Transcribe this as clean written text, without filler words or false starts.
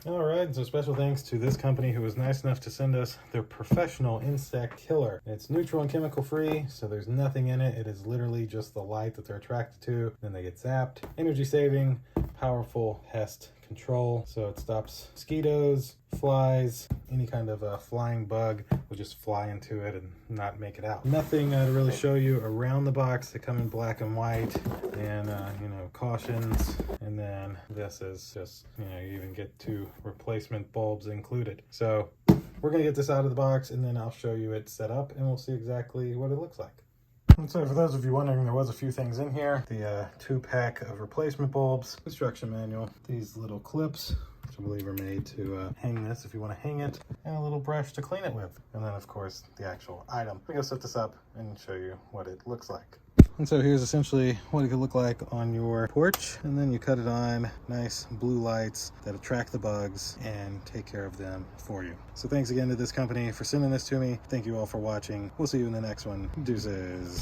All right, so special thanks to this company who was nice enough to send us their professional insect killer. It's neutral and chemical free, so there's nothing in it. It is literally just the light that they're attracted to. Then they get zapped. Energy saving, powerful pest control. So it stops mosquitoes, flies, any kind of flying bug will just fly into it and not make it out. Nothing to really show you around the box. They come in black and white, and cautions. And then this is just, you even get 2 replacement bulbs included. So we're gonna get this out of the box, and then I'll show you it set up, and we'll see exactly what it looks like. And so for those of you wondering, there was a few things in here. The 2-pack of replacement bulbs, instruction manual, these little clips, which I believe are made to hang this if you want to hang it, and a little brush to clean it with. And then of course the actual item. I'm gonna set this up and show you what it looks like. And so here's essentially what it could look like on your porch, and then you cut it on, nice blue lights that attract the bugs and take care of them for you. So thanks again to this company for sending this to me. Thank you all for watching. We'll see you in the next one. Deuces.